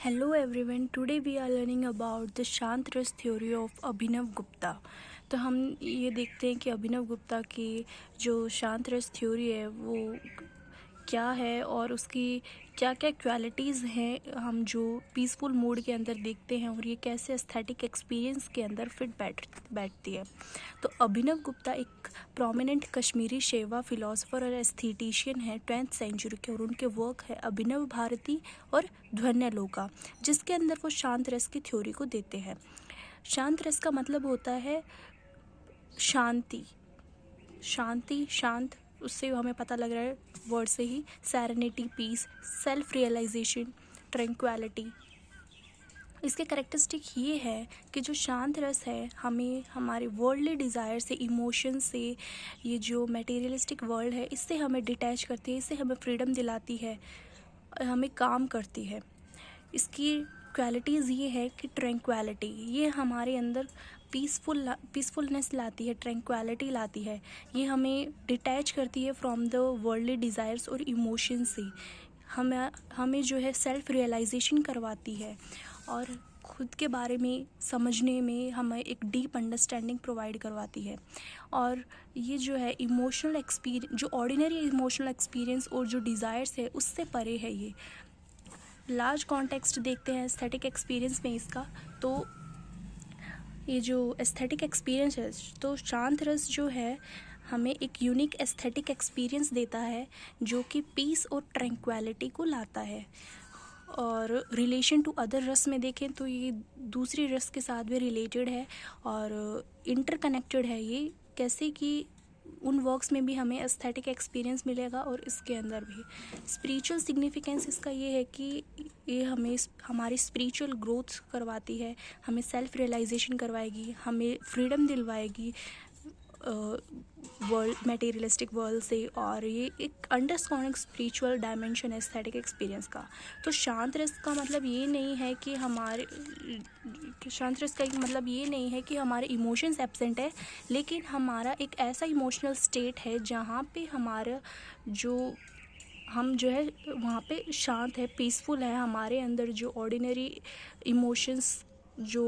Hello everyone, today we are learning about the शांत रस theory of अभिनव गुप्ता। तो हम ये देखते हैं कि अभिनव गुप्ता की जो शांत रस थ्योरी है वो क्या है और उसकी क्या क्या क्वालिटीज़ हैं हम जो पीसफुल मूड के अंदर देखते हैं और ये कैसे एस्थेटिक एक्सपीरियंस के अंदर फिट बैठती है। तो अभिनव गुप्ता एक प्रोमिनेंट कश्मीरी शेवा फिलोसोफर और एस्थेटिशियन है 10th सेंचुरी के, और उनके वर्क है अभिनव भारती और ध्वन्यालोका, जिसके अंदर वो शांत रस की थ्योरी को देते हैं। शांत रस का मतलब होता है शांति, शांति, शांत, उससे हमें पता लग रहा है वर्ड से ही, सैरेनिटी, पीस, सेल्फ रियलाइजेशन, ट्रैंक्विलिटी। इसके कैरेक्टरिस्टिक ये है कि जो शांत रस है हमें हमारे वर्ल्डली डिज़ायर से, इमोशन से, ये जो मटेरियलिस्टिक वर्ल्ड है इससे हमें डिटैच करती है, इससे हमें फ्रीडम दिलाती है, हमें काम करती है। इसकी क्वालिटीज़ ये है कि ट्रैंक्विलिटी, ये हमारे अंदर पीसफुलनेस लाती है, ट्रैंक्विलिटी लाती है, ये हमें डिटैच करती है फ्रॉम द वर्ल्डली डिज़ायर्स और इमोशन से, हमें जो है सेल्फ रियलाइजेशन करवाती है और खुद के बारे में समझने में हमें एक डीप अंडरस्टैंडिंग प्रोवाइड करवाती है। और ये जो है इमोशनल एक्सपीरियंस, जो ऑर्डिनरी इमोशनल एक्सपीरियंस और जो डिज़ायर्स है उससे परे है। ये लार्ज कॉन्टेक्स्ट देखते हैं एस्थेटिक एक्सपीरियंस में इसका, तो ये जो एस्थेटिक एक्सपीरियंस है, तो शांत रस जो है हमें एक यूनिक एस्थेटिक एक्सपीरियंस देता है जो कि पीस और ट्रैंक्विलिटी को लाता है। और रिलेशन टू अदर रस में देखें तो ये दूसरी रस के साथ भी रिलेटेड है और इंटरकनेक्टेड है। ये कैसे कि उन वर्क्स में भी हमें एस्थेटिक एक्सपीरियंस मिलेगा और इसके अंदर भी स्पिरिचुअल सिग्निफिकेंस इसका ये है कि ये हमें हमारी स्पिरिचुअल ग्रोथ करवाती है, हमें सेल्फ रियलाइजेशन करवाएगी, हमें फ्रीडम दिलवाएगी वर्ल्ड, मटेरियलिस्टिक वर्ल्ड से, और ये एक अंडरस्टैंडिंग स्पिरिचुअल डायमेंशन है एस्थेटिक एक्सपीरियंस का। तो शांत रस का मतलब ये नहीं है कि शांत रस का मतलब ये नहीं है कि हमारे इमोशंस एब्सेंट है, लेकिन हमारा एक ऐसा इमोशनल स्टेट है जहाँ पे हमारा हम जो है वहाँ पे शांत है, पीसफुल है, हमारे अंदर जो ऑर्डिनरी इमोशंस जो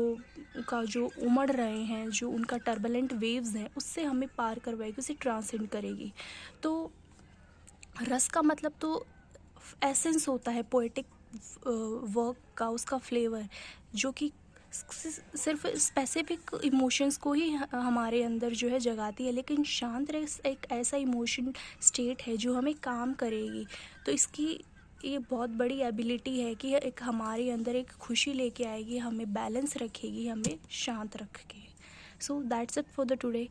उमड़ रहे हैं, जो उनका टर्बुलेंट वेव्स हैं, उससे हमें पार करवाएगी, उसे ट्रांसेंड करेगी। तो रस का मतलब तो एसेंस होता है पोएटिक वर्क का, उसका फ्लेवर, जो कि सिर्फ स्पेसिफिक इमोशंस को ही हमारे अंदर जो है जगाती है, लेकिन शांत रस एक ऐसा इमोशन स्टेट है जो हमें काम करेगी। तो इसकी ये बहुत बड़ी एबिलिटी है कि एक हमारे अंदर एक खुशी लेके आएगी, हमें बैलेंस रखेगी, हमें शांत रखेगी। So that's it for the today.